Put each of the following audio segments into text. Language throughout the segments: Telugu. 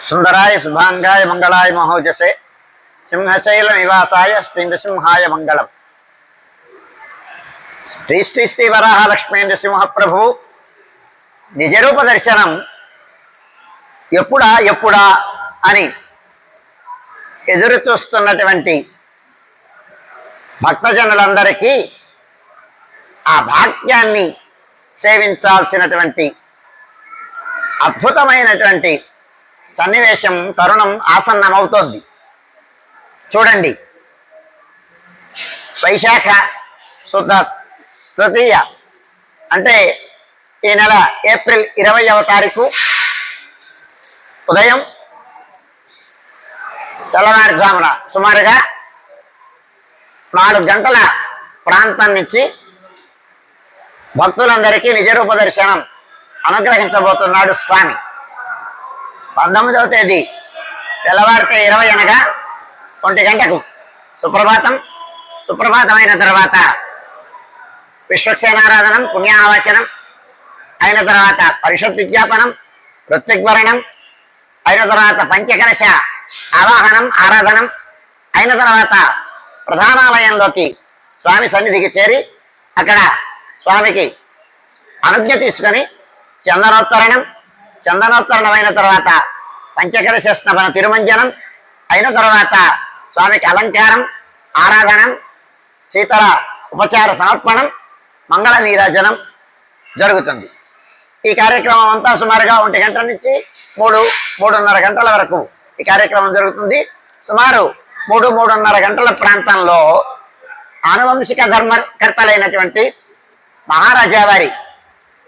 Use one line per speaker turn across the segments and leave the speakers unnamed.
సుందరాయ శుభాంగాయ మంగళాయ మహోజసే సింహశైల నివాసాయ శ్రీ నృసింహాయ మంగళం. శ్రీ శ్రీ శ్రీ వరాహలక్ష్మీ నృసింహప్రభు నిజరూప దర్శనం ఎప్పుడా ఎప్పుడా అని ఎదురు చూస్తున్నటువంటి భక్తజనులందరికీ ఆ భాగ్యాన్ని సేవించాల్సినటువంటి అద్భుతమైనటువంటి సన్నివేశం తరుణం ఆసన్నమవుతోంది. చూడండి, వైశాఖ శుద్ధ తృతీయ అంటే ఈ నెల ఏప్రిల్ 20వ తారీఖు ఉదయం తెల్లవారుజామున సుమారుగా 4 గంటల ప్రాంతం నుంచి భక్తులందరికీ నిజరూప దర్శనం అనుగ్రహించబోతున్నాడు స్వామి. 19వ తేదీ తెల్లవారితే 20 అనగా 1 గంటకు సుప్రభాతం అయిన తర్వాత విశ్వక్సేనారాధనం, పుణ్యావచనం అయిన తర్వాత పరిషత్ విజ్ఞాపనం, ఋత్విగ్వరణం అయిన తర్వాత పంచకలశ ఆవాహనం ఆరాధనం అయిన తర్వాత ప్రధానాలయంలోకి స్వామి సన్నిధికి చేరి అక్కడ స్వామికి అనుజ్ఞ తీసుకొని చందనోత్తరణం అయిన తర్వాత పంచకలశ స్నపన తిరుమంజనం అయిన తర్వాత స్వామికి అలంకారం, ఆరాధనం, శీతల ఉపచార సమర్పణం, మంగళ నీరాజనం జరుగుతుంది. ఈ కార్యక్రమం అంతా సుమారుగా 1 గంటల నుంచి 3-3:30 గంటల వరకు ఈ కార్యక్రమం జరుగుతుంది. సుమారు 3-3:30 గంటల ప్రాంతంలో ఆనువంశిక ధర్మకర్తలైనటువంటి మహారాజా వారి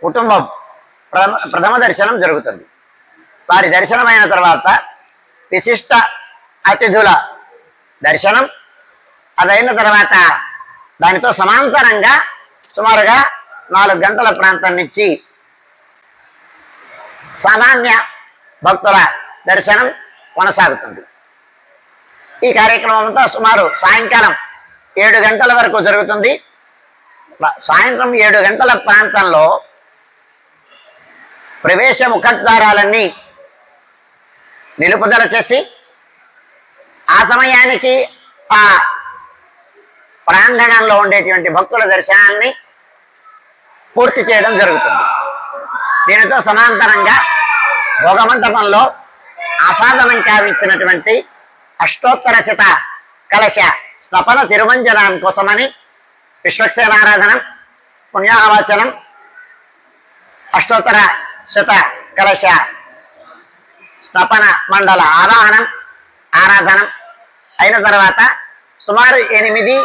కుటుంబం ప్రథమ దర్శనం జరుగుతుంది. వారి దర్శనమైన తర్వాత విశిష్ట అతిథుల దర్శనం, అదైన తర్వాత దానితో సమాంతరంగా సుమారుగా 4 గంటల ప్రాంతం నుంచి సామాన్య భక్తుల దర్శనం కొనసాగుతుంది. ఈ కార్యక్రమం అంతా సుమారు సాయంకాలం 7 గంటల వరకు జరుగుతుంది. సాయంత్రం 7 గంటల ప్రాంతంలో ప్రవేశ ముఖద్వారాలన్నీ నిలుపుదల చేసి ఆ సమయానికి ఆ ప్రాంగణంలో ఉండేటువంటి భక్తుల దర్శనాన్ని పూర్తి చేయడం జరుగుతుంది. దీనితో సమాంతరంగా భోగమంటపంలో ఆసాదనం కావించినటువంటి అష్టోత్తర శత కలశ స్నపన తిరుమంజనం కోసమని విశ్వక్సేనారాధనం, పుణ్యాహవచనం, అష్టోత్తర శత కలశ స్నపన మండల ఆవాహనం ఆరాధనం అయిన తర్వాత సుమారు 8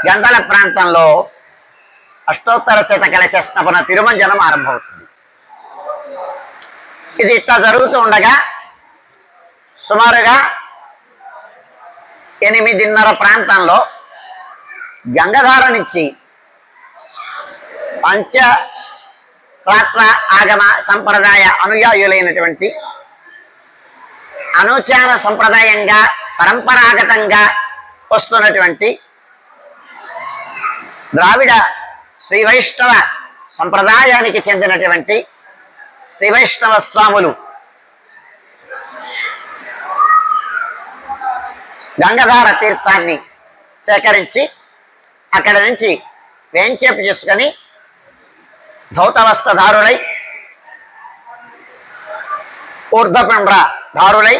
గంటల ప్రాంతంలో అష్టోత్తర శత కలశ స్నపన తిరుమంజనం ఆరంభమవుతుంది. ఇది ఇట్లా జరుగుతూ ఉండగా సుమారుగా 8:30 ప్రాంతంలో గంగధార నుంచి పంచరాత్ర ఆగమ సంప్రదాయ అనుయాయులైనటువంటి అనుచార సంప్రదాయంగా పరంపరాగతంగా వస్తున్నటువంటి ద్రావిడ శ్రీ వైష్ణవ సంప్రదాయానికి చెందినటువంటి శ్రీ వైష్ణవ స్వాములు గంగధార తీర్థాన్ని సేకరించి అక్కడి నుంచి వేంచేపు చేసుకొని ధౌతవస్త్రధారులై ఊర్ధ్వపుండ్ర ధారులై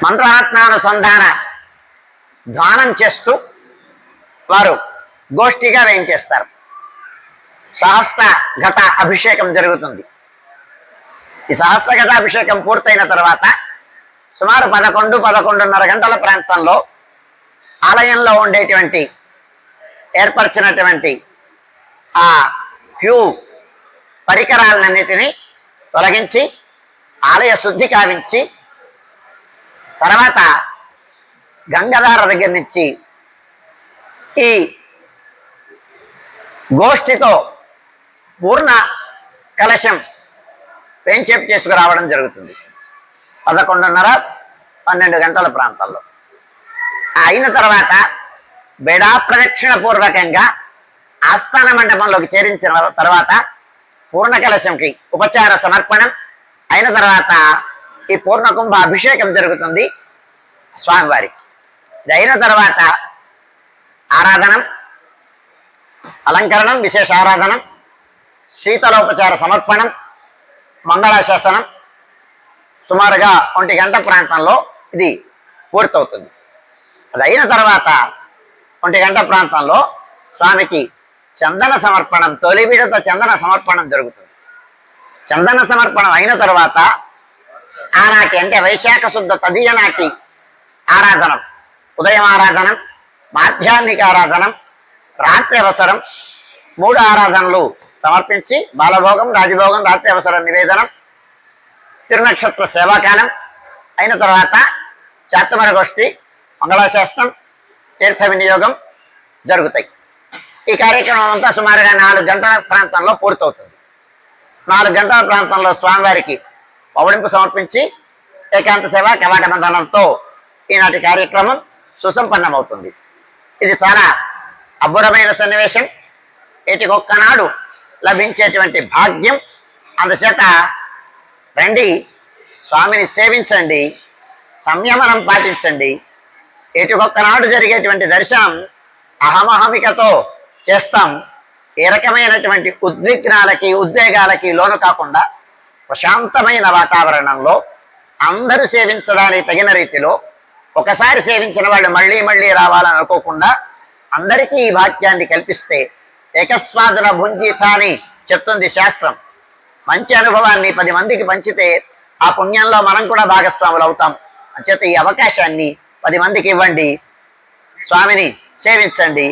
మంత్రరత్నానుసంధాన ధ్వానం చేస్తూ వారు గోష్ఠిగా వేయించేస్తారు. సహస్ర ఘట అభిషేకం జరుగుతుంది. ఈ సహస్ర ఘట అభిషేకం పూర్తయిన తర్వాత సుమారు 11-11:30 గంటల ప్రాంతంలో ఆలయంలో ఉండేటువంటి ఏర్పరిచినటువంటి ఆ క్యూ పరికరాలన్నిటినీ తొలగించి ఆలయ శుద్ధి కావించి తర్వాత గంగధార దగ్గర నుంచి ఈ గోష్ఠితో పూర్ణ కలశం వేంచేపు చేసుకురావడం జరుగుతుంది. 11:30-12 గంటల ప్రాంతాల్లో అయిన తర్వాత బెడా ప్రదక్షిణ పూర్వకంగా ఆస్థాన మండపంలోకి చేరించిన తర్వాత పూర్ణ కలశంకి ఉపచార సమర్పణం అయిన తర్వాత ఈ పూర్ణ కుంభ అభిషేకం జరుగుతుంది స్వామివారి. ఇది అయిన తర్వాత ఆరాధనం, అలంకరణం, విశేష ఆరాధనం, శీతలోపచార సమర్పణం, మంగళాశాసనం సుమారుగా 1 గంట ప్రాంతంలో ఇది పూర్తవుతుంది. అది అయిన తర్వాత 1 గంట ప్రాంతంలో స్వామికి చందన సమర్పణం, తొలి విడత చందన సమర్పణం జరుగుతుంది. చందన సమర్పణం అయిన తర్వాత ఆనాటి అంటే వైశాఖ శుద్ధ తదియ నాటి ఆరాధనం, ఉదయం ఆరాధనం, మాధ్యాహ్నిక ఆరాధనం, రాత్రి అవసరం 3 ఆరాధనలు సమర్పించి బాలభోగం, రాజభోగం, రాత్రి అవసరం నివేదనం, తిరునక్షత్ర సేవాకాలం అయిన తర్వాత చాతుమర గోష్ఠి, మంగళాశాస్త్రం, తీర్థ వినియోగం జరుగుతాయి. ఈ కార్యక్రమం అంతా సుమారుగా 4 గంటల ప్రాంతంలో పూర్తవుతుంది. 4 గంటల ప్రాంతంలో స్వామివారికి పౌడింపు సమర్పించి ఏకాంత సేవ కవాట బంధనంతో ఈనాటి కార్యక్రమం సుసంపన్నమవుతుంది. ఇది చాలా అబ్బురమైన సన్నివేశం, ఏటికొక్కనాడు లభించేటువంటి భాగ్యం. అందుచేత రండి, స్వామిని సేవించండి, సంయమనం పాటించండి. ఏటికొక్కనాడు జరిగేటువంటి దర్శనం అహమహమికతో చేస్తాం. ఏ రకమైనటువంటి ఉద్విగ్నాలకి, ఉద్వేగాలకి లోను కాకుండా ప్రశాంతమైన వాతావరణంలో అందరూ సేవించడానికి తగిన రీతిలో, ఒకసారి సేవించిన వాళ్ళు మళ్ళీ మళ్ళీ రావాలని అనుకోకుండా అందరికీ ఈ భాగ్యాన్ని కల్పిస్తే ఏకస్వాదుల భుంజిత అని చెప్తుంది శాస్త్రం. మంచి అనుభవాన్ని 10 మందికి పంచితే ఆ పుణ్యంలో మనం కూడా భాగస్వాములు అవుతాం. అంచేత ఈ అవకాశాన్ని 10 మందికి ఇవ్వండి, స్వామిని సేవించండి.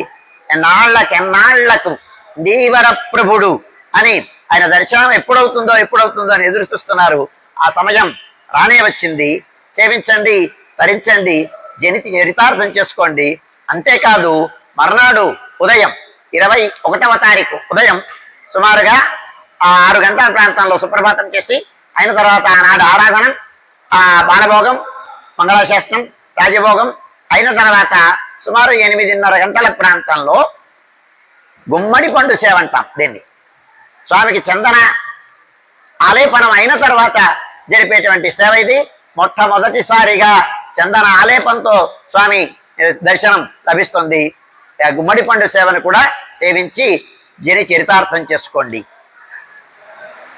ఎన్నాళ్లకు నీవర ప్రభుడు అని ఆయన దర్శనం ఎప్పుడవుతుందో అని ఎదురు చూస్తున్నారు. ఆ సమయం రానే వచ్చింది. సేవించండి, తరించండి, చరితార్థం చేసుకోండి. అంతేకాదు మర్నాడు ఉదయం 21వ తారీఖు ఉదయం సుమారుగా 6 గంటల ప్రాంతంలో సుప్రభాతం చేసి అయిన తర్వాత ఆనాడు ఆరాధనం, బాలభోగం, మంగళాశాసనం, రాజభోగం అయిన తర్వాత సుమారు 8:30 గంటల ప్రాంతంలో గుమ్మడి పండు సేవ అంటాం దీన్ని. స్వామికి చందన ఆలేపనం అయిన తర్వాత జరిపేటువంటి సేవ ఇది. మొట్టమొదటిసారిగా చందన ఆలేపంతో స్వామి దర్శనం లభిస్తుంది. గుమ్మడి పండు సేవను కూడా సేవించి చరితార్థం చేసుకోండి.